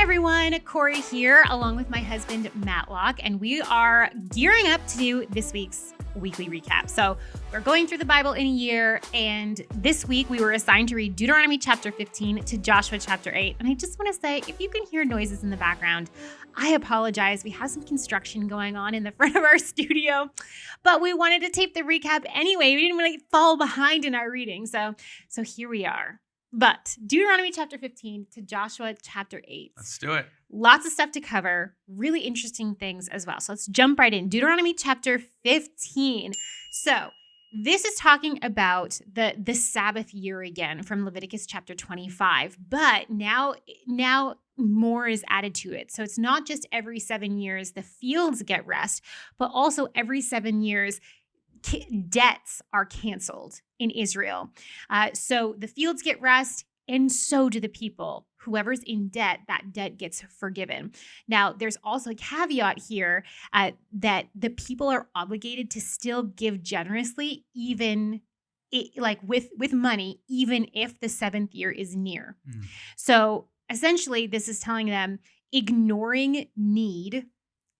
everyone, Corie here, along with my husband, Matlock, and we are gearing up to do this week's weekly recap. So we're going through the Bible in a year, and this week we were assigned to read Deuteronomy chapter 15 to Joshua chapter 8. And I just want to say, if you can hear noises in the background, I apologize. We have some construction going on in the front of our studio, but we wanted to tape the recap anyway. We didn't want to fall behind in our reading. So here we are. But Deuteronomy chapter 15 to Joshua chapter 8. Let's do it. Lots of stuff to cover, really interesting things as well. So let's jump right in. Deuteronomy chapter 15. So this is talking about the Sabbath year again from Leviticus chapter 25. But now more is added to it. So it's not just every 7 years the fields get rest, but also every 7 years debts are canceled in Israel. So the fields get rest, and so do the people. Whoever's in debt, that debt gets forgiven. Now, there's also a caveat here that the people are obligated to still give generously, even with money, even if the seventh year is near. So essentially, this is telling them ignoring need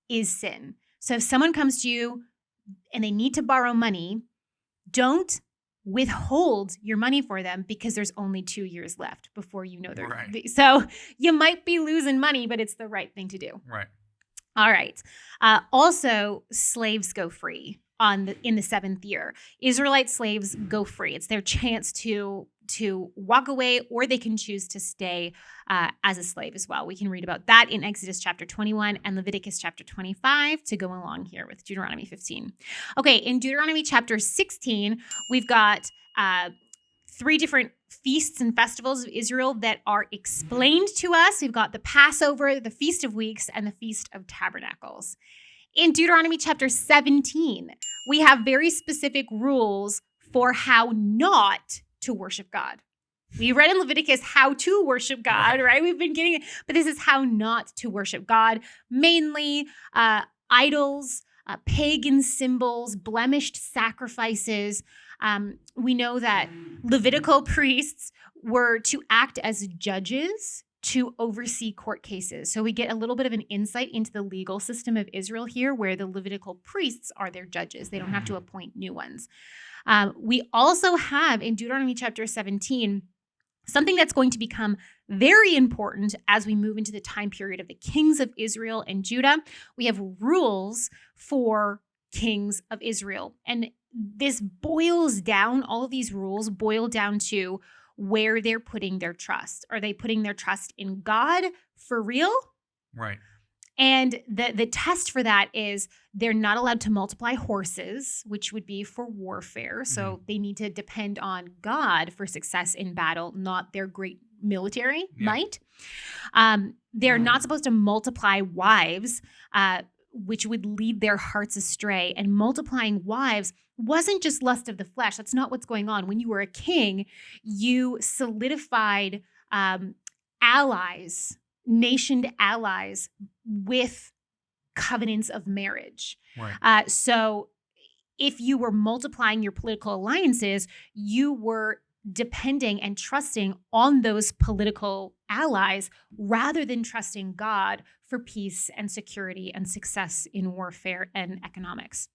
is sin. So if someone comes to you and they need to borrow money, don't withhold your money for them because there's only 2 years left before you know they're right. So you might be losing money, but it's the right thing to do. Right. All right. Also, slaves go free in the seventh year. Israelite slaves go free. It's their chance to walk away, or they can choose to stay as a slave as well. We can read about that in Exodus chapter 21 and Leviticus chapter 25 to go along here with Deuteronomy 15. Okay, in Deuteronomy chapter 16, we've got 3 different feasts and festivals of Israel that are explained to us. We've got the Passover, the Feast of Weeks, and the Feast of Tabernacles. In Deuteronomy chapter 17, we have very specific rules for how not to worship God. We read in Leviticus how to worship God, right? We've been getting it, but this is how not to worship God. Mainly idols, pagan symbols, blemished sacrifices. We know that Levitical priests were to act as judges to oversee court cases. So we get a little bit of an insight into the legal system of Israel here, where the Levitical priests are their judges. They don't have to appoint new ones. We also have in Deuteronomy chapter 17, something that's going to become very important as we move into the time period of the kings of Israel and Judah. We have rules for kings of Israel. And this boils down, all of these rules boil down to where they're putting their trust. Are they putting their trust in God for real? Right. And the test for that is they're not allowed to multiply horses, which would be for warfare. So they need to depend on God for success in battle, not their great military might. They're not supposed to multiply wives, which would lead their hearts astray. And multiplying wives wasn't just lust of the flesh. That's not what's going on. When you were a king, you solidified nationed allies with covenants of marriage. Right. So if you were multiplying your political alliances, you were depending and trusting on those political allies rather than trusting God for peace and security and success in warfare and economics.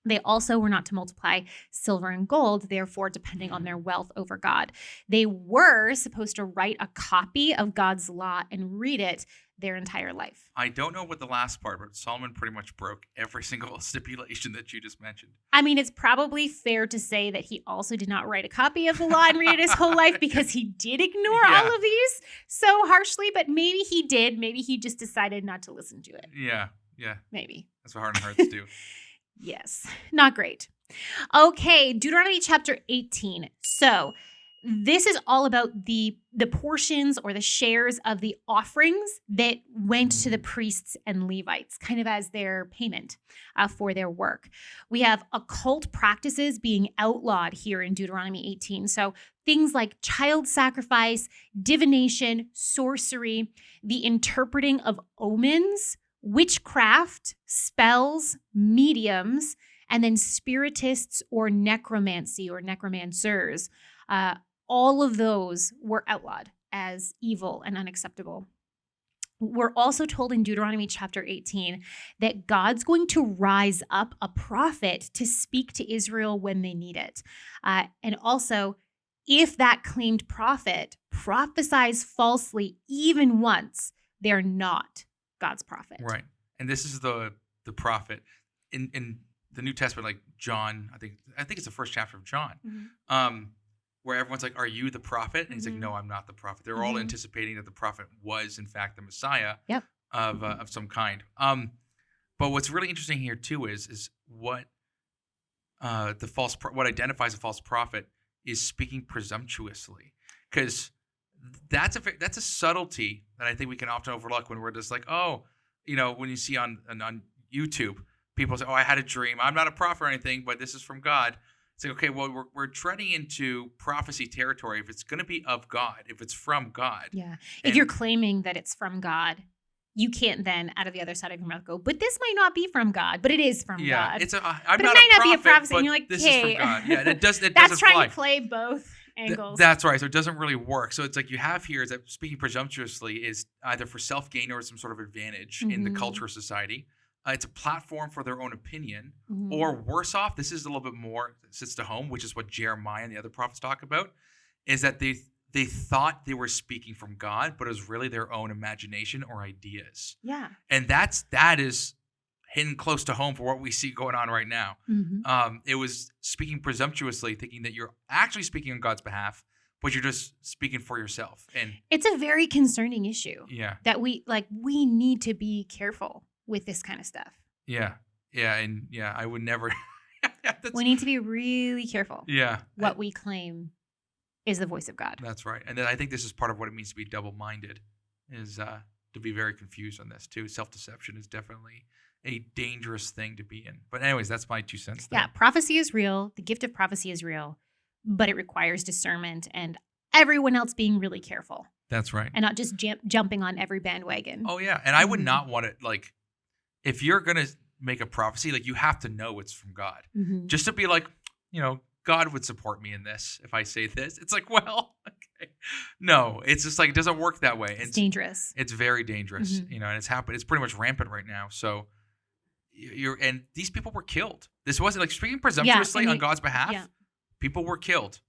They also were not to multiply silver and gold, therefore depending on their wealth over God. They were supposed to write a copy of God's law and read it their entire life. I don't know what the last part, but Solomon pretty much broke every single stipulation that you just mentioned. I mean, it's probably fair to say that he also did not write a copy of the law and read it his whole life, because he did ignore all of these so harshly, but maybe he did. Maybe he just decided not to listen to it. Yeah. Maybe. That's what hard and hearts do. Yes, not great. Okay, Deuteronomy chapter 18. So this is all about the portions or the shares of the offerings that went to the priests and Levites, kind of as their payment for their work. We have occult practices being outlawed here in Deuteronomy 18. So things like child sacrifice, divination, sorcery, the interpreting of omens, witchcraft, spells, mediums, and then spiritists or necromancy or necromancers. All of those were outlawed as evil and unacceptable. we're also told in Deuteronomy chapter 18 that God's going to rise up a prophet to speak to Israel when they need it. And also, if that claimed prophet prophesies falsely even once, they're not God's prophet. Right. And this is the prophet in the New Testament, like John, I think it's the first chapter of John, where everyone's like, "Are you the prophet?" And he's like, "No, I'm not the prophet." They're all anticipating that the prophet was in fact the Messiah of some kind. But what's really interesting here too is what what identifies a false prophet is speaking presumptuously, because that's a subtlety that I think we can often overlook when we're just like, oh, when you see on YouTube, people say, "Oh, I had a dream. I'm not a prophet or anything, but this is from God." It's like, okay, well, we're treading into prophecy territory. If it's going to be of God, if it's from God. Yeah. If you're claiming that it's from God, you can't then out of the other side of your mouth go, but this might not be from God, but it is from God. Yeah, but it might not be a prophecy. And you're like, this is from God. Yeah, it doesn't that's trying fly. to play both angles. That's right. So it doesn't really work. So it's like you have here is that speaking presumptuously is either for self-gain or some sort of advantage in the culture of society. It's a platform for their own opinion, or worse off, this is a little bit more sits to home, which is what Jeremiah and the other prophets talk about, is that they thought they were speaking from God, but it was really their own imagination or ideas. Yeah. And that is hitting close to home for what we see going on right now. It was speaking presumptuously, thinking that you're actually speaking on God's behalf, but you're just speaking for yourself. And it's a very concerning issue. Yeah. That we need to be careful with this kind of stuff. Yeah. Yeah. And I would never. We need to be really careful. Yeah. What we claim is the voice of God. That's right. And then I think this is part of what it means to be double-minded, is to be very confused on this too. Self-deception is definitely a dangerous thing to be in. But anyways, that's my 2 cents there. Yeah, prophecy is real. The gift of prophecy is real, but it requires discernment and everyone else being really careful. That's right. And not just jumping on every bandwagon. Oh, yeah. And I would not want it, like, if you're going to make a prophecy, like, you have to know it's from God. Just to be like, God would support me in this if I say this. It's like, well, okay. No, it's just like, it doesn't work that way. It's dangerous. It's very dangerous, and it's happened. It's pretty much rampant right now. So and these people were killed. This wasn't like speaking presumptuously on God's behalf. Yeah. People were killed.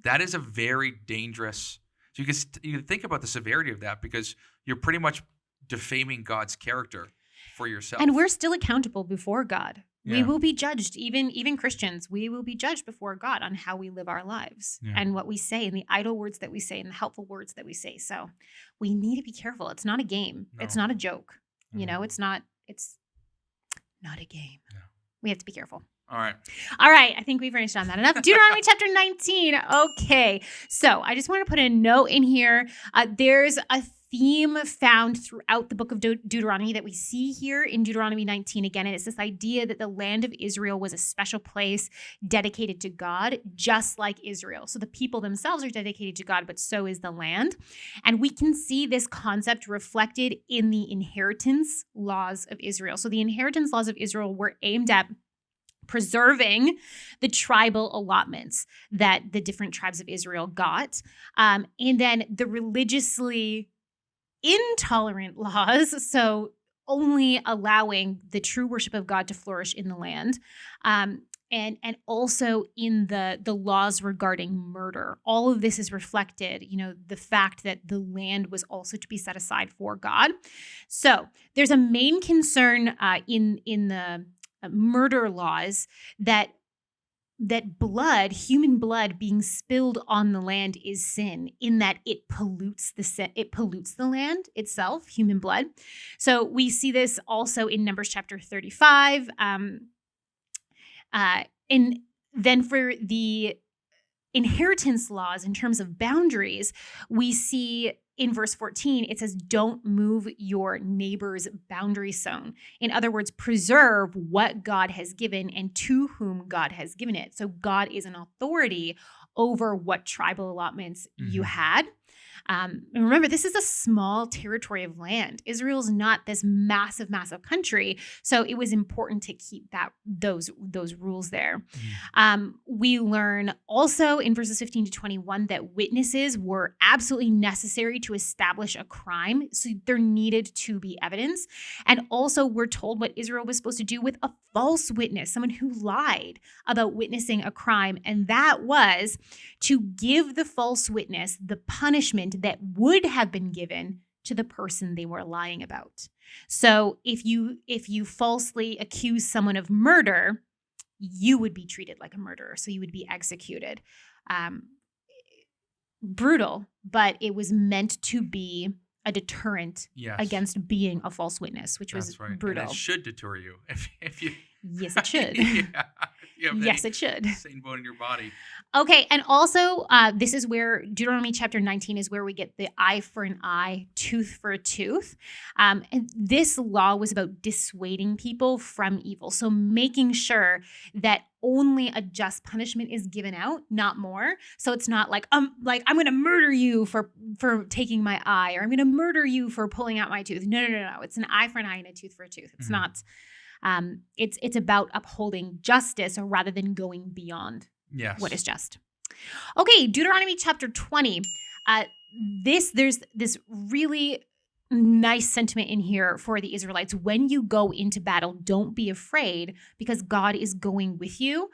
That is a very dangerous. So you can think about the severity of that, because you're pretty much defaming God's character for yourself. And we're still accountable before God. Yeah. We will be judged, even Christians, we will be judged before God on how we live our lives and what we say and the idle words that we say and the helpful words that we say. So we need to be careful. It's not a game. No. It's not a joke. It's not a game. No. We have to be careful. All right. I think we've finished on that enough. Deuteronomy chapter 19. Okay. So I just want to put a note in here. There's a theme found throughout the book of Deuteronomy that we see here in Deuteronomy 19 again. And it's this idea that the land of Israel was a special place dedicated to God, just like Israel. So the people themselves are dedicated to God, but so is the land. And we can see this concept reflected in the inheritance laws of Israel. So the inheritance laws of Israel were aimed at preserving the tribal allotments that the different tribes of Israel got. And then the religiously intolerant laws, so only allowing the true worship of God to flourish in the land, and also in the laws regarding murder. All of this is reflected, the fact that the land was also to be set aside for God. So there's a main concern in the murder laws that human blood being spilled on the land is sin, in that it pollutes the land itself, human blood. So we see this also in Numbers chapter 35. And then for the inheritance laws in terms of boundaries, we see in verse 14, it says, don't move your neighbor's boundary zone. In other words, preserve what God has given and to whom God has given it. So God is an authority over what tribal allotments you Mhm. had. And remember, this is a small territory of land. Israel's not this massive, massive country, so it was important to keep those rules there. Mhm. We learn also in verses 15 to 21 that witnesses were absolutely necessary to establish a crime, so there needed to be evidence. And also, we're told what Israel was supposed to do with a false witness, someone who lied about witnessing a crime, and that was to give the false witness the punishment that would have been given to the person they were lying about. So if you falsely accuse someone of murder, you would be treated like a murderer, so you would be executed. Um, Brutal, but it was meant to be a deterrent Yes. against being a false witness, which was That's right. And brutal. it should deter you if you Yes, it should. yeah, if you have Yes, any it should. sane bone in your body. Okay, and also this is where Deuteronomy chapter 19 is where we get the eye for an eye, tooth for a tooth. And this law was about dissuading people from evil. So making sure that only a just punishment is given out, not more. So it's not like I'm going to murder you for taking my eye, or I'm going to murder you for pulling out my tooth. No. It's an eye for an eye and a tooth for a tooth. It's not. It's about upholding justice rather than going beyond what is just. Okay, Deuteronomy chapter 20. There's this really nice sentiment in here for the Israelites. When you go into battle, don't be afraid, because God is going with you.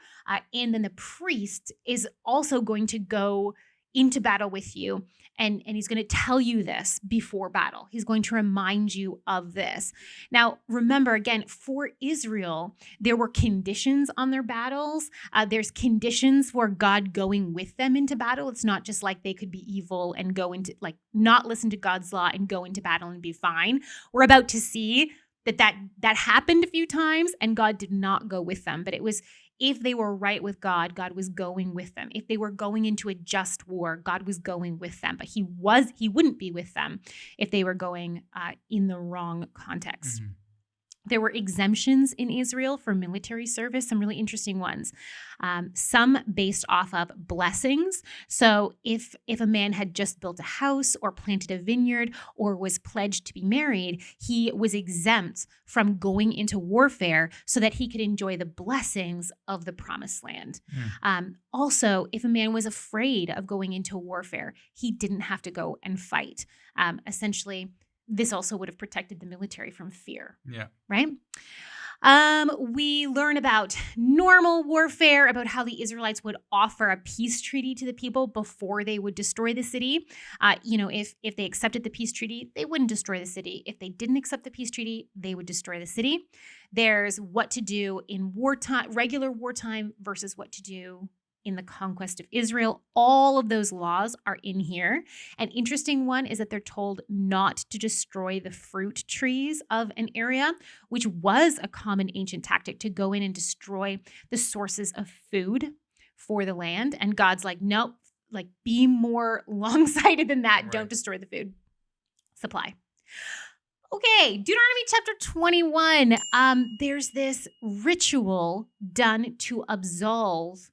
And then the priest is also going to go into battle with you. And he's going to tell you this before battle. He's going to remind you of this. Now, remember, again, for Israel, there were conditions on their battles. There's conditions for God going with them into battle. It's not just like they could be evil and go into, like, not listen to God's law and go into battle and be fine. We're about to see that happened a few times, and God did not go with them. But it was, if they were right with God, God was going with them. If they were going into a just war, God was going with them. But he wouldn't be with them if they were going in the wrong context. Mhm. There were exemptions in Israel for military service, some really interesting ones. Some based off of blessings. So if a man had just built a house or planted a vineyard or was pledged to be married, he was exempt from going into warfare so that he could enjoy the blessings of the promised land. Also, if a man was afraid of going into warfare, he didn't have to go and fight. Essentially, this also would have protected the military from fear. Yeah. Right? We learn about normal warfare, about how the Israelites would offer a peace treaty to the people before they would destroy the city. If they accepted the peace treaty, they wouldn't destroy the city. If they didn't accept the peace treaty, they would destroy the city. There's what to do in wartime, regular wartime, versus what to do in the conquest of Israel. All of those laws are in here. An interesting one is that they're told not to destroy the fruit trees of an area, which was a common ancient tactic, to go in and destroy the sources of food for the land. And God's like, nope, like, be more long-sighted than that. Right. Don't destroy the food supply. Okay, Deuteronomy chapter 21. There's this ritual done to absolve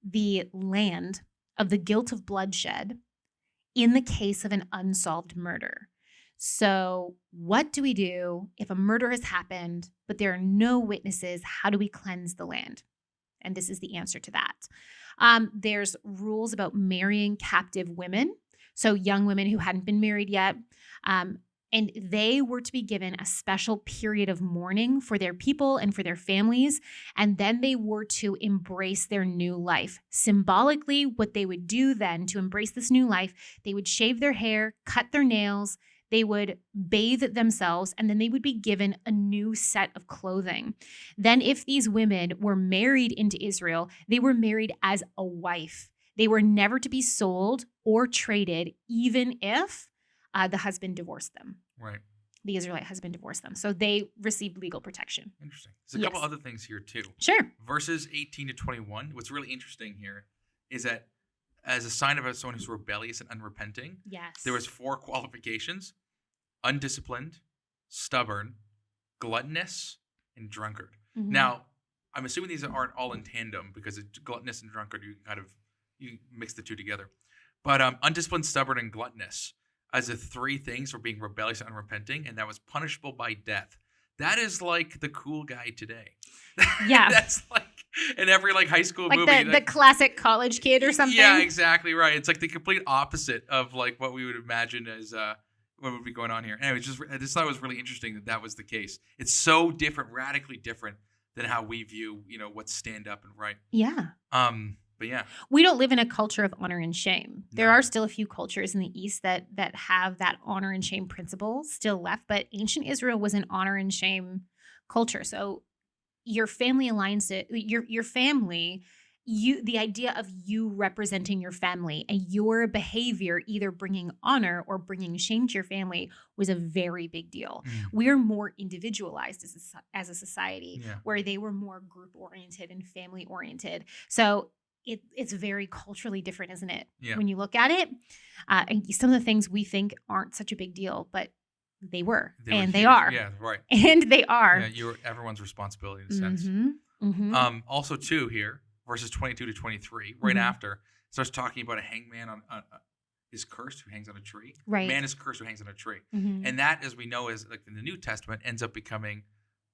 the land of the guilt of bloodshed in the case of an unsolved murder. So what do we do if a murder has happened, but there are no witnesses? How do we cleanse the land? And this is the answer to that. There's rules about marrying captive women, so young women who hadn't been married yet. And they were to be given a special period of mourning for their people and for their families. And then they were to embrace their new life. Symbolically, what they would do then to embrace this new life, they would shave their hair, cut their nails, they would bathe themselves, and then they would be given a new set of clothing. Then if these women were married into Israel, they were married as a wife. They were never to be sold or traded, even if the husband divorced them. Right. The Israelite husband divorced them. So they received legal protection. Interesting. There's a couple other things here too. Sure. Verses 18 to 21. What's really interesting here is that as a sign of someone who's rebellious and unrepenting, yes, there was 4 qualifications: undisciplined, stubborn, gluttonous, and drunkard. Mm-hmm. Now, I'm assuming these aren't all in tandem, because gluttonous and drunkard, you kind of you mix the two together. But undisciplined, stubborn, and gluttonous as the three things for being rebellious and unrepenting, and that was punishable by death. That is like the cool guy today. Yeah. That's like in every like high school like movie. the classic college kid or something. Yeah, exactly right. It's like the complete opposite of like what we would imagine as what would be going on here. Anyway, I just thought it was really interesting that was the case. It's so different, radically different than how we view, what's stand up and right. Yeah. But yeah, we don't live in a culture of honor and shame. No. There are still a few cultures in the East that have that honor and shame principle still left, but ancient Israel was an honor and shame culture. So your family aligns it, your family, the idea of you representing your family and your behavior either bringing honor or bringing shame to your family was a very big deal. We're more individualized as a society, where they were more group oriented and family oriented. So it's very culturally different, isn't it? Yeah. When you look at it, and some of the things we think aren't such a big deal, but they were huge. They are. Yeah, right. And they are. Yeah, you're everyone's responsibility in a sense. Mm-hmm. Also, too, here, verses 22 to 23, right after, starts talking about a hangman is cursed who hangs on a tree. Right. Man is cursed who hangs on a tree. Mm-hmm. And that, as we know, is like in the New Testament, ends up becoming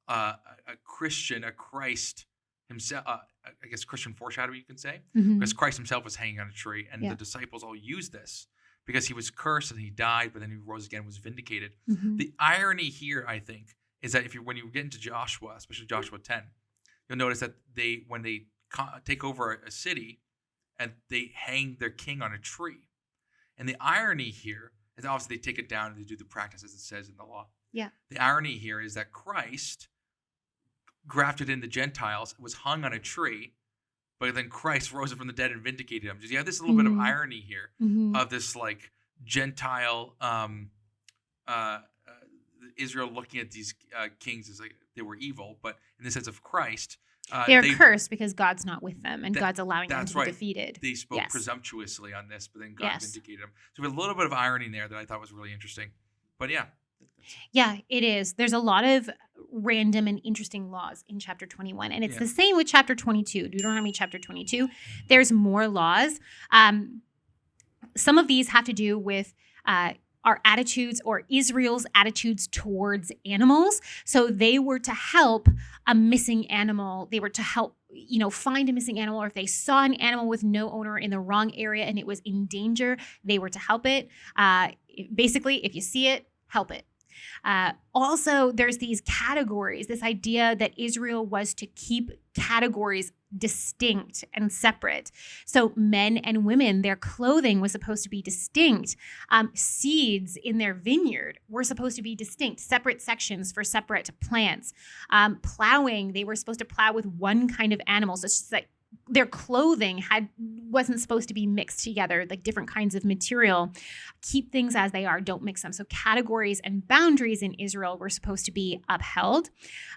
a Christian, a Christ himself, I guess Christian foreshadowing, you can say, because Christ himself was hanging on a tree, and the disciples all used this because he was cursed and he died, but then he rose again and was vindicated. The irony here, I think, is that when you get into Joshua, especially Joshua 10, you'll notice that when they take over a city and they hang their king on a tree. And the irony here is obviously they take it down and they do the practice as it says in the law. Yeah. The irony here is that Christ grafted in the Gentiles, was hung on a tree, but then Christ rose from the dead and vindicated him. You have this little bit of irony here of this like Gentile Israel looking at these kings as like they were evil, but in the sense of Christ, they're cursed because God's not with them and God's allowing them to be defeated. They spoke presumptuously on this, but then God vindicated them. So we have a little bit of irony there that I thought was really interesting. But yeah. Yeah, it is. There's a lot of random and interesting laws in chapter 21. And it's the same with chapter 22, Deuteronomy chapter 22. There's more laws. Some of these have to do with our attitudes or Israel's attitudes towards animals. So they were to help a missing animal. They were to help, find a missing animal, or if they saw an animal with no owner in the wrong area and it was in danger, they were to help it. Basically, if you see it, help it. Also, there's these categories, this idea that Israel was to keep categories distinct and separate. So men and women, their clothing was supposed to be distinct. Seeds in their vineyard were supposed to be distinct, separate sections for separate plants. Plowing, they were supposed to plow with one kind of animal. So it's just like their clothing wasn't supposed to be mixed together, like different kinds of material. Keep things as they are, don't mix them. So categories and boundaries in Israel were supposed to be upheld.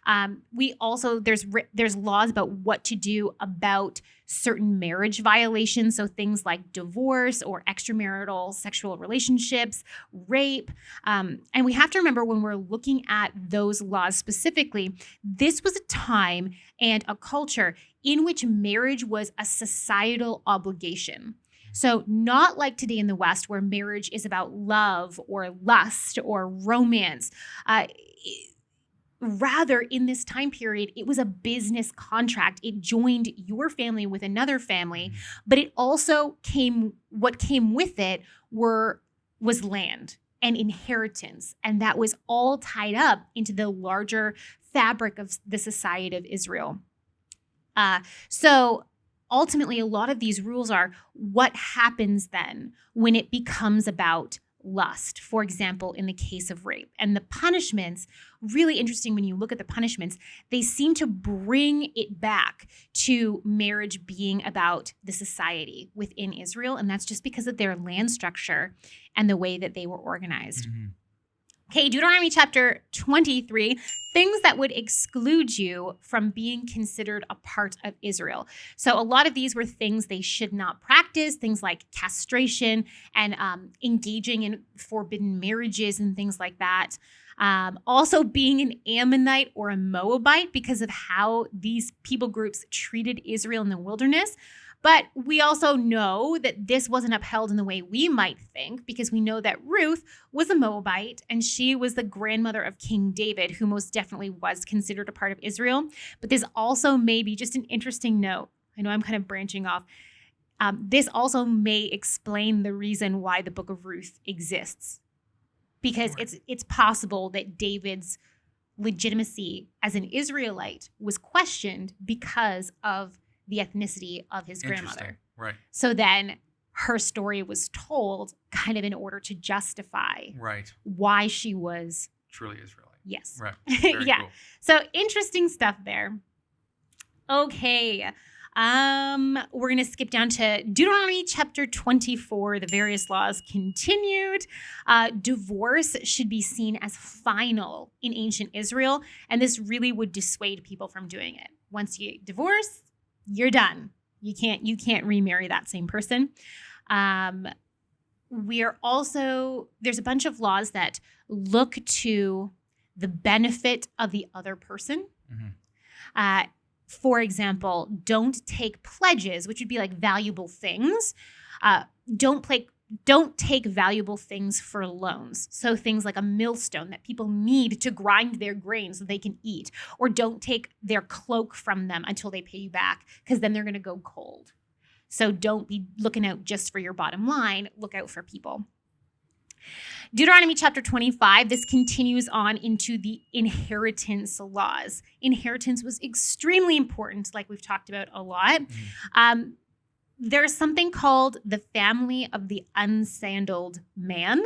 There's laws about what to do about certain marriage violations. So things like divorce or extramarital sexual relationships, rape. And we have to remember when we're looking at those laws specifically, this was a time and a culture in which marriage was a societal obligation. So not like today in the West where marriage is about love or lust or romance. Rather, in this time period, it was a business contract. It joined your family with another family, but it also what came with it was land and inheritance. And that was all tied up into the larger fabric of the society of Israel. So ultimately, a lot of these rules are what happens then when it becomes about lust, for example, in the case of rape. And the punishments, really interesting when you look at the punishments, they seem to bring it back to marriage being about the society within Israel. And that's just because of their land structure and the way that they were organized. Okay, Deuteronomy chapter 23, things that would exclude you from being considered a part of Israel. So a lot of these were things they should not practice, things like castration and engaging in forbidden marriages and things like that. Also being an Ammonite or a Moabite because of how these people groups treated Israel in the wilderness. But we also know that this wasn't upheld in the way we might think, because we know that Ruth was a Moabite and she was the grandmother of King David, who most definitely was considered a part of Israel. But this also may be just an interesting note. I know I'm kind of branching off. This also may explain the reason why the book of Ruth exists, because it's possible that David's legitimacy as an Israelite was questioned because of the ethnicity of his grandmother. Right. So then her story was told kind of in order to justify why she was truly Israelite. Yes. Right. Very yeah. Cool. So interesting stuff there. Okay. We're going to skip down to Deuteronomy chapter 24. The various laws continued. Divorce should be seen as final in ancient Israel, and this really would dissuade people from doing it. Once you divorce, you're done. You can't remarry that same person. There's a bunch of laws that look to the benefit of the other person. Mm-hmm. For example, don't take pledges, which would be like valuable things. Don't take valuable things for loans. So things like a millstone that people need to grind their grain so they can eat. Or don't take their cloak from them until they pay you back, because then they're going to go cold. So don't be looking out just for your bottom line. Look out for people. Deuteronomy chapter 25, this continues on into the inheritance laws. Inheritance was extremely important, like we've talked about a lot. Mm-hmm. There's something called the family of the unsandaled man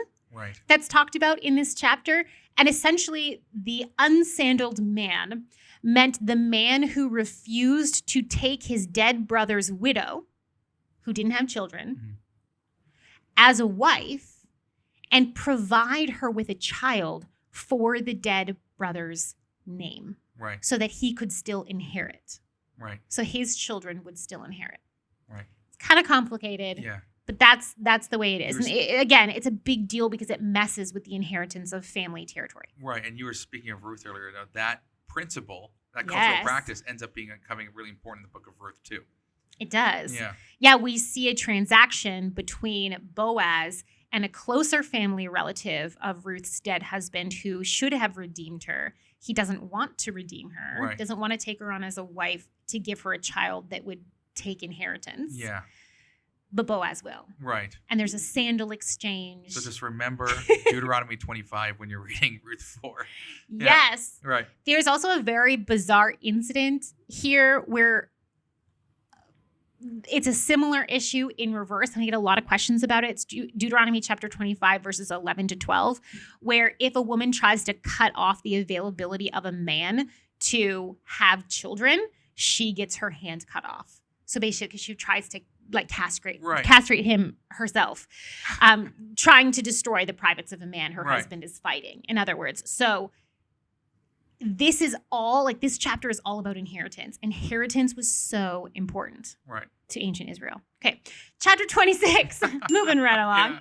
that's talked about in this chapter. And essentially, the unsandaled man meant the man who refused to take his dead brother's widow, who didn't have children, mm-hmm. as a wife, and provide her with a child for the dead brother's name. Right. So that he could still inherit. Right. So his children would still inherit. Right. It's kind of complicated. Yeah. But that's the way it is. And again, it's a big deal because it messes with the inheritance of family territory. Right. And you were speaking of Ruth earlier. That principle, that cultural practice ends up becoming really important in the book of Ruth too. It does. Yeah. Yeah, we see a transaction between Boaz and a closer family relative of Ruth's dead husband who should have redeemed her. He doesn't want to redeem her, doesn't want to take her on as a wife to give her a child that would take inheritance. Yeah. But Boaz will. Right. And there's a sandal exchange. So just remember Deuteronomy 25 when you're reading Ruth 4. Yeah. Yes. Right. There's also a very bizarre incident here where it's a similar issue in reverse, and I get a lot of questions about it. It's Deuteronomy chapter 25, verses 11 to 12, where if a woman tries to cut off the availability of a man to have children, she gets her hand cut off. So basically, she tries to castrate him herself, trying to destroy the privates of a man her husband is fighting, in other words. So this is all, this chapter is all about inheritance. Inheritance was so important to ancient Israel. Okay, chapter 26, moving right along.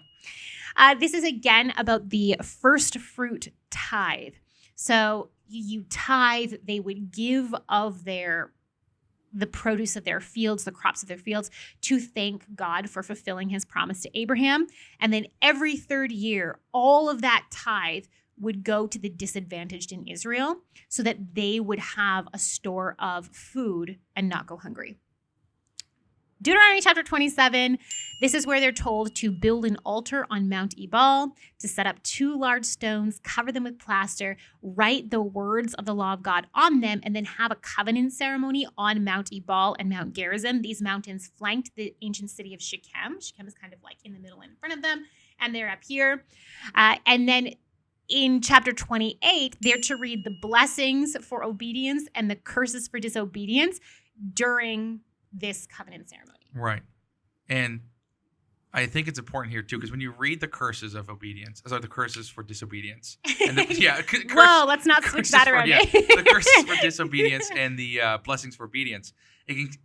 Yeah. This is again about the first fruit tithe. So you tithe, they would give of the produce of their fields, the crops of their fields, to thank God for fulfilling his promise to Abraham. And then every third year, all of that tithe would go to the disadvantaged in Israel so that they would have a store of food and not go hungry. Deuteronomy chapter 27, this is where they're told to build an altar on Mount Ebal, to set up 2 large stones, cover them with plaster, write the words of the law of God on them, and then have a covenant ceremony on Mount Ebal and Mount Gerizim. These mountains flanked the ancient city of Shechem. Shechem is kind of like in the middle and in front of them, and they're up here. And then in chapter 28, they're to read the blessings for obedience and the curses for disobedience during this covenant ceremony. Right. And I think it's important here too, because when you read the curses of obedience, the curses for disobedience. And Whoa, let's not switch that around. The curses for disobedience and the blessings for obedience.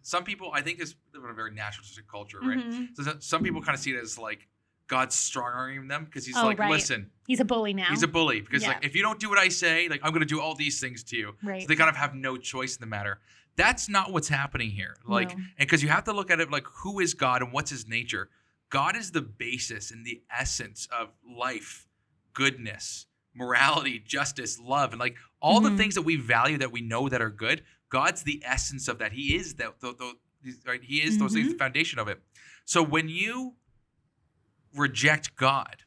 Some people, I think, this live in a very naturalistic culture, right? Mm-hmm. So some people kind of see it as like God's strong-arming them because he's right. listen. He's a bully now. He's a bully because if you don't do what I say, I'm going to do all these things to you. Right. So they kind of have no choice in the matter. That's not what's happening here. And because you have to look at it who is God and what's his nature? God is the basis and the essence of life, goodness, morality, justice, love, and all the things that we value that we know that are good. God's the essence of that. He is right? He is those things, the foundation of it. So when you reject God,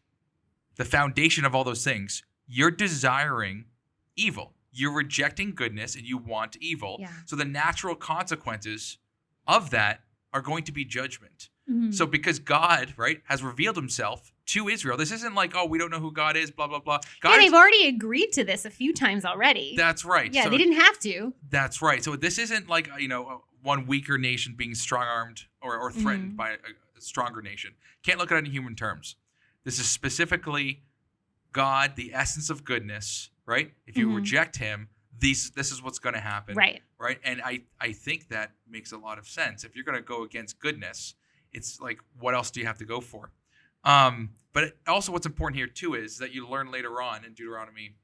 the foundation of all those things, you're desiring evil. You're rejecting goodness and you want evil. Yeah. So the natural consequences of that are going to be judgment. So because God, right, has revealed himself to Israel, this isn't we don't know who God is, blah, blah, blah. They've already agreed to this a few times already. That's right. Yeah, so, they didn't have to. That's right. So this isn't one weaker nation being strong-armed or threatened by a stronger nation. Can't look at it in human terms. This is specifically God, the essence of goodness, right? If you reject him, this is what's going to happen. Right. Right. And I think that makes a lot of sense. If you're going to go against goodness, it's what else do you have to go for? But also what's important here too is that you learn later on in Deuteronomy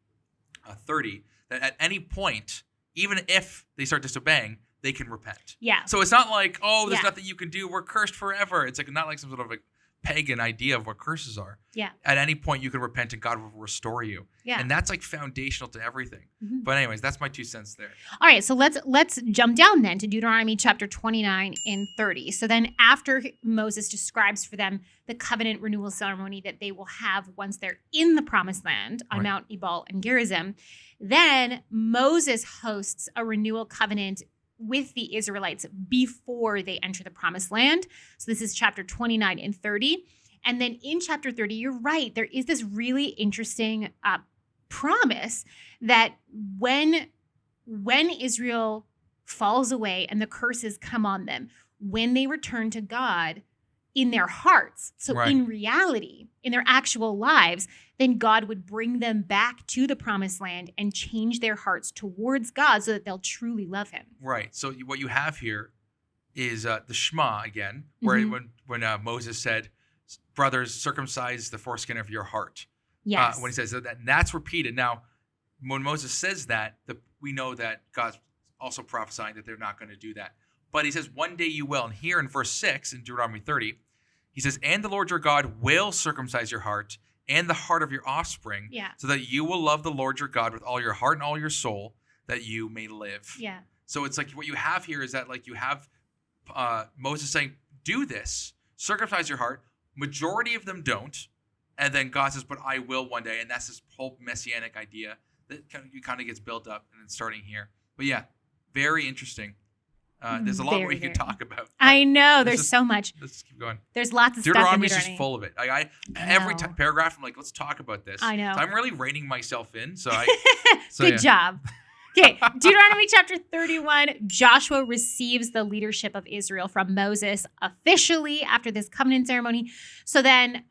30 that at any point, even if they start disobeying, they can repent. Yeah. So it's not there's nothing you can do. We're cursed forever. It's not some sort of pagan idea of what curses are. Yeah. At any point you can repent and God will restore you. Yeah. And that's foundational to everything. But anyways, that's my 2 cents there. All right, so let's jump down then to Deuteronomy chapter 29 and 30. So then after Moses describes for them the covenant renewal ceremony that they will have once they're in the promised land on Mount Ebal and Gerizim, then Moses hosts a renewal covenant with the Israelites before they enter the promised land. So this is chapter 29 and 30. And then in chapter 30, you're right, there is this really interesting promise that when Israel falls away and the curses come on them, when they return to God in their hearts, so in reality, in their actual lives, then God would bring them back to the promised land and change their hearts towards God so that they'll truly love him. Right. So what you have here is the Shema again, where when Moses said, brothers, circumcise the foreskin of your heart. Yes. When he says that, and that's repeated. Now, when Moses says that, we know that God's also prophesying that they're not going to do that. But he says, one day you will. And here in verse 6 in Deuteronomy 30, he says, and the Lord your God will circumcise your heart and the heart of your offspring, so that you will love the Lord your God with all your heart and all your soul, that you may live. Yeah. So it's what you have here is that you have Moses saying, do this, circumcise your heart. Majority of them don't. And then God says, but I will one day. And that's this whole messianic idea that kind of gets built up and it's starting here. But yeah, very interesting. There's a lot more you can talk about. I know. There's so much. Let's keep going. There's lots of stuff in Deuteronomy is just full of it. Every paragraph, I'm let's talk about this. I know. So I'm really reining myself in. So Good job. Okay, Deuteronomy chapter 31, Joshua receives the leadership of Israel from Moses officially after this covenant ceremony. So then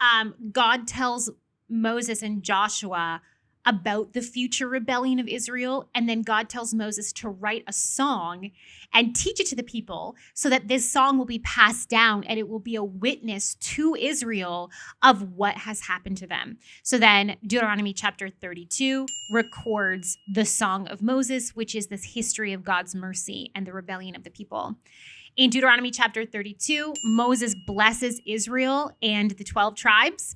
God tells Moses and Joshua about the future rebellion of Israel. And then God tells Moses to write a song and teach it to the people so that this song will be passed down and it will be a witness to Israel of what has happened to them. So then Deuteronomy chapter 32 records the Song of Moses, which is this history of God's mercy and the rebellion of the people. In Deuteronomy chapter 32, Moses blesses Israel and the 12 tribes.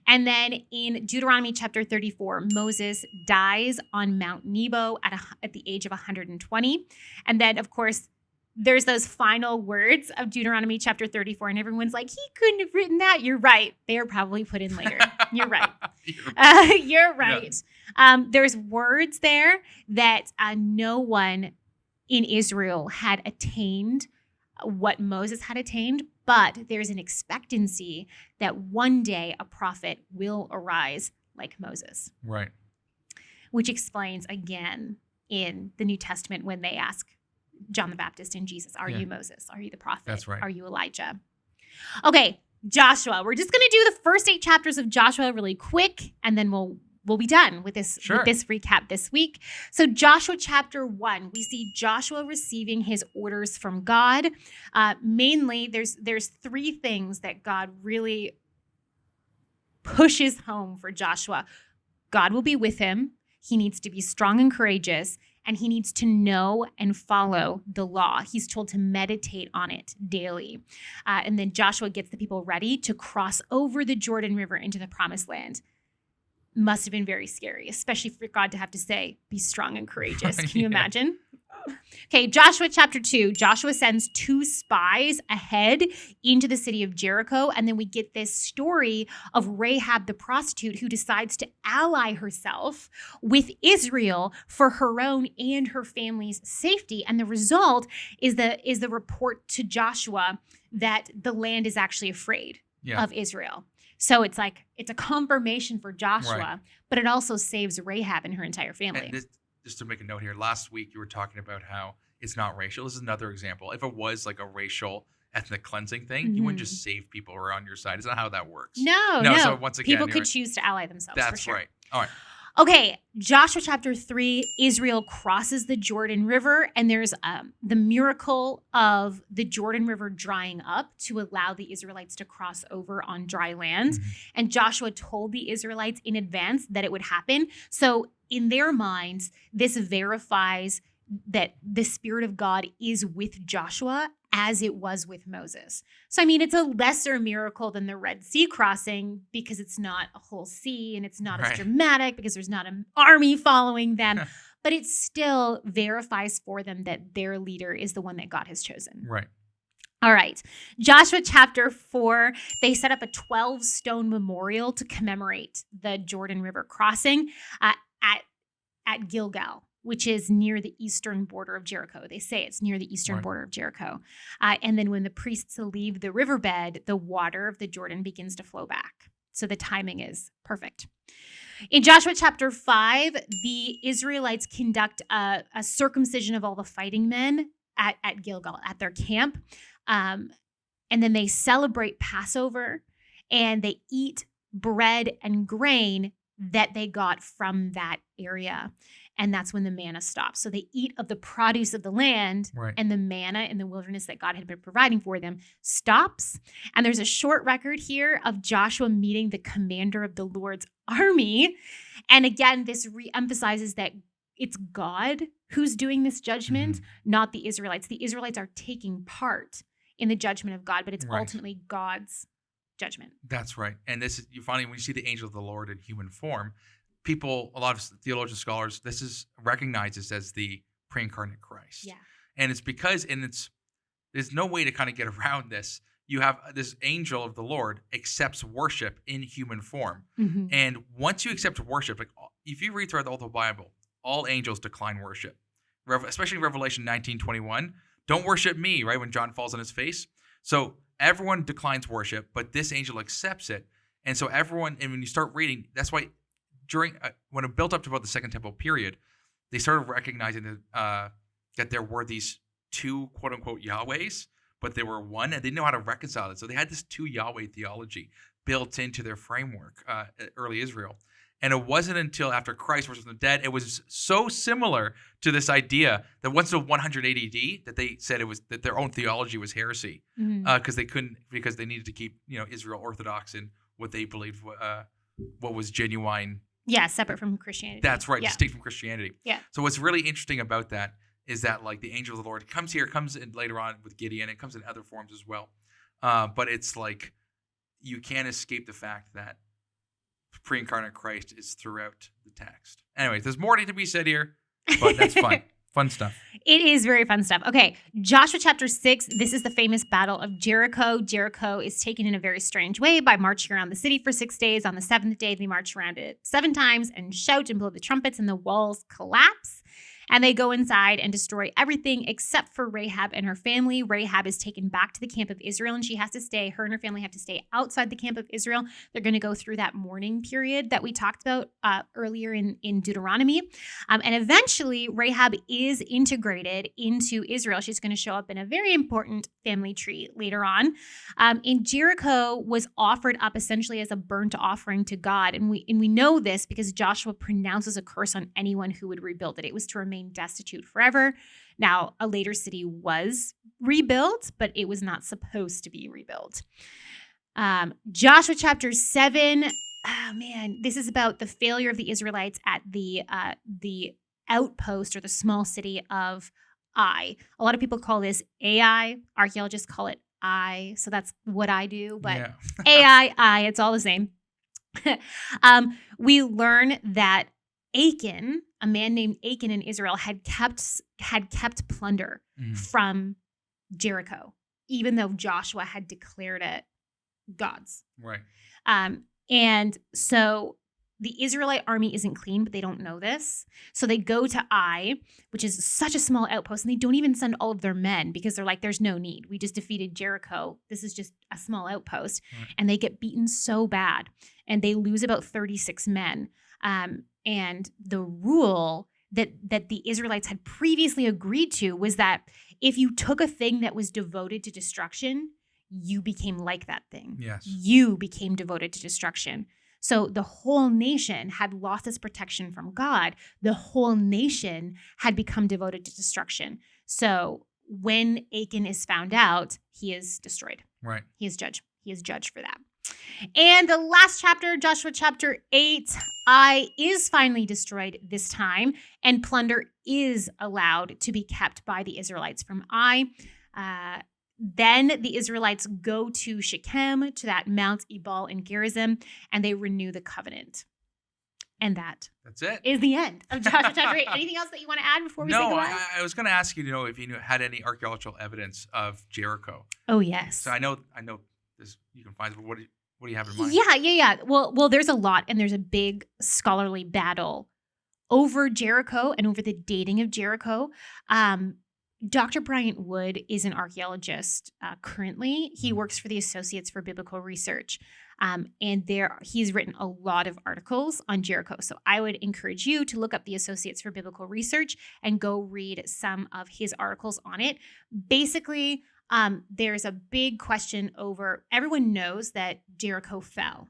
And then in Deuteronomy chapter 34, Moses dies on Mount Nebo at the age of 120. And then, of course, there's those final words of Deuteronomy chapter 34, and everyone's like, he couldn't have written that. You're right. They are probably put in later. You're right. You're right. Yeah. There's words there that no one in Israel had attained what Moses had attained, but there's an expectancy that one day a prophet will arise like Moses. Right. Which explains again in the New Testament when they ask John the Baptist and Jesus, are you Moses? Are you the prophet? That's right. Are you Elijah? Okay, Joshua. We're just going to do the first 8 chapters of Joshua really quick, and then we'll be done with this recap this week. So Joshua chapter 1, we see Joshua receiving his orders from God. Mainly, there's 3 things that God really pushes home for Joshua. God will be with him. He needs to be strong and courageous, and he needs to know and follow the law. He's told to meditate on it daily. And then Joshua gets the people ready to cross over the Jordan River into the promised land. Must have been very scary, especially for God to have to say, be strong and courageous. Can you imagine? Okay, Joshua chapter 2. Joshua sends 2 spies ahead into the city of Jericho. And then we get this story of Rahab the prostitute who decides to ally herself with Israel for her own and her family's safety. And the result is the report to Joshua that the land is actually afraid of Israel. So it's a confirmation for Joshua, but it also saves Rahab and her entire family. And just to make a note here, last week you were talking about how it's not racial. This is another example. If it was like a racial ethnic cleansing thing, you wouldn't just save people who are on your side. It's not how that works. No. So once again, people could choose to ally themselves. That's for sure. right. All right. Okay, Joshua chapter 3, Israel crosses the Jordan River, and there's the miracle of the Jordan River drying up to allow the Israelites to cross over on dry land. Mm-hmm. And Joshua told the Israelites in advance that it would happen. So in their minds, this verifies that the Spirit of God is with Joshua as it was with Moses. So, I mean, it's a lesser miracle than the Red Sea crossing because it's not a whole sea and it's not as dramatic because there's not an army following them, but it still verifies for them that their leader is the one that God has chosen. Right. All right. Joshua chapter 4, they set up a 12-stone memorial to commemorate the Jordan River crossing at Gilgal, which is near the eastern border of Jericho. They say it's near the eastern border of Jericho. And then when the priests leave the riverbed, the water of the Jordan begins to flow back. So the timing is perfect. In Joshua chapter 5, the Israelites conduct a circumcision of all the fighting men at Gilgal, at their camp. And then they celebrate Passover, and they eat bread and grain that they got from that area. And that's when the manna stops. So they eat of the produce of the land, and the manna in the wilderness that God had been providing for them stops. And there's a short record here of Joshua meeting the commander of the Lord's army. And again, this reemphasizes that it's God who's doing this judgment, not the Israelites. The Israelites are taking part in the judgment of God, but it's ultimately God's judgment. That's right. And this is, you finally, when you see the angel of the Lord in human form, people, a lot of theologian scholars, this is recognizes as the pre-incarnate Christ. Yeah. And it's because, there's no way to kind of get around this. You have this angel of the Lord accepts worship in human form. Mm-hmm. And once you accept worship, like if you read throughout the Bible, all angels decline worship. Especially in Revelation 19:21, don't worship me, right? When John falls on his face. So everyone declines worship, but this angel accepts it. And so everyone, and when you start reading, that's why during when it built up to about the Second Temple period, they started recognizing that there were these two quote unquote Yahwehs, but they were one, and they know how to reconcile it. So they had this two Yahweh theology built into their framework, early Israel. And it wasn't until after Christ rose from the dead, it was so similar to this idea that once in 100 AD that they said it was that their own theology was heresy, because they needed to keep Israel orthodox in what they believed what was genuine. Yeah, separate from Christianity. That's right, distinct from Christianity. Yeah. So what's really interesting about that is that like the angel of the Lord comes in later on with Gideon. It comes in other forms as well, but it's like you can't escape the fact that pre-incarnate Christ is throughout the text. Anyway, there's more to be said here, but that's fun. Fun stuff. It is very fun stuff. Okay, Joshua chapter 6, this is the famous battle of Jericho. Jericho is taken in a very strange way by marching around the city for 6 days. On the 7th day, they march around it 7 times and shout and blow the trumpets, and the walls collapse. And they go inside and destroy everything except for Rahab and her family. Rahab is taken back to the camp of Israel, and her and her family have to stay outside the camp of Israel. They're going to go through that mourning period that we talked about earlier in Deuteronomy. And eventually, Rahab is integrated into Israel. She's going to show up in a very important family tree later on. And Jericho was offered up essentially as a burnt offering to God. And we know this because Joshua pronounces a curse on anyone who would rebuild it. It was to remain destitute forever. Now, a later city was rebuilt, but it was not supposed to be rebuilt. Joshua chapter 7, man, this is about the failure of the Israelites at the outpost or the small city of Ai. A lot of people call this Ai. Archaeologists call it Ai. So that's what I do. But Ai, it's all the same. We learn that Achan, a man named Achan in Israel, had kept plunder from Jericho, even though Joshua had declared it God's. Right. And so the Israelite army isn't clean, but they don't know this. So they go to Ai, which is such a small outpost, and they don't even send all of their men because they're like, there's no need. We just defeated Jericho. This is just a small outpost. Right. And they get beaten so bad, and they lose about 36 men. And the rule that the Israelites had previously agreed to was that if you took a thing that was devoted to destruction, you became like that thing. Yes. You became devoted to destruction. So the whole nation had lost its protection from God. The whole nation had become devoted to destruction. So when Achan is found out, he is destroyed. Right. He is judged. He is judged for that. And the last chapter, Joshua chapter 8, Ai is finally destroyed this time, and plunder is allowed to be kept by the Israelites from Ai. Then the Israelites go to Shechem, to that Mount Ebal in Gerizim, and they renew the covenant. And that's it. Is the end of Joshua chapter 8. Anything else that you want to add before we say goodbye? No, I was going to ask you to know if you had any archaeological evidence of Jericho. Oh, yes. So I know this you can find, but what do you have in mind? Yeah. Well, there's a lot, and there's a big scholarly battle over Jericho and over the dating of Jericho. Dr. Bryant Wood is an archaeologist currently. He works for the Associates for Biblical Research, and he's written a lot of articles on Jericho. So I would encourage you to look up the Associates for Biblical Research and go read some of his articles on it. Basically, there's a big question over, everyone knows that Jericho fell,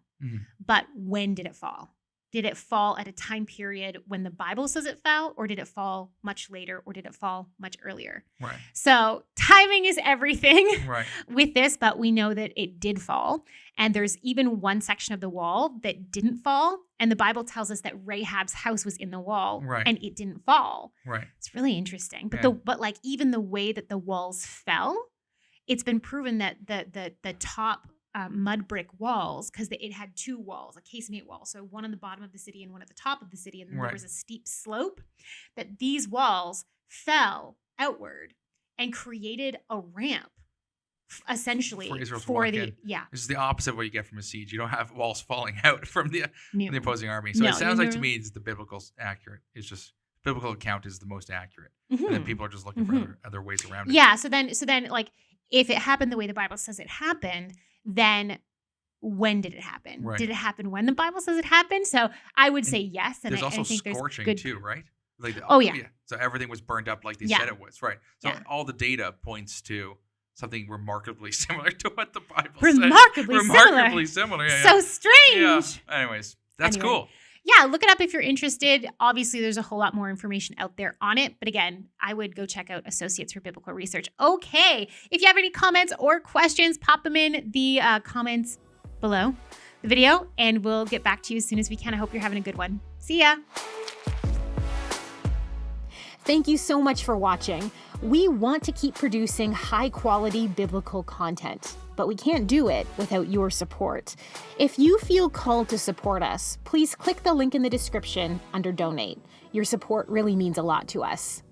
but when did it fall? Did it fall at a time period when the Bible says it fell, or did it fall much later, or did it fall much earlier? Right. So timing is everything with this, but we know that it did fall. And there's even one section of the wall that didn't fall. And the Bible tells us that Rahab's house was in the wall and it didn't fall. Right. It's really interesting. But like even the way that the walls fell, it's been proven that the top mud brick walls, because it had two walls, a casemate wall, so one on the bottom of the city and one at the top of the city, and then there was a steep slope, that these walls fell outward and created a ramp essentially for Israel to for walk the in. This is the opposite of what you get from a siege. You don't have walls falling out from the opposing army. So it sounds like to me it's the biblical accurate. It's just biblical account is the most accurate, and then people are just looking for other ways around it. Yeah. So then like if it happened the way the Bible says it happened, then when did it happen? Right. Did it happen when the Bible says it happened? So I would say yes. And there's also I think scorching there's too, right? Like yeah. So everything was burned up like they said it was, right? So all the data points to something remarkably similar to what the Bible says. Remarkably similar. Yeah, so strange. Yeah. Anyways, that's cool. Yeah, look it up if you're interested. Obviously, there's a whole lot more information out there on it. But again, I would go check out Associates for Biblical Research. Okay, if you have any comments or questions, pop them in the comments below the video, and we'll get back to you as soon as we can. I hope you're having a good one. See ya. Thank you so much for watching. We want to keep producing high-quality biblical content, but we can't do it without your support. If you feel called to support us, please click the link in the description under Donate. Your support really means a lot to us.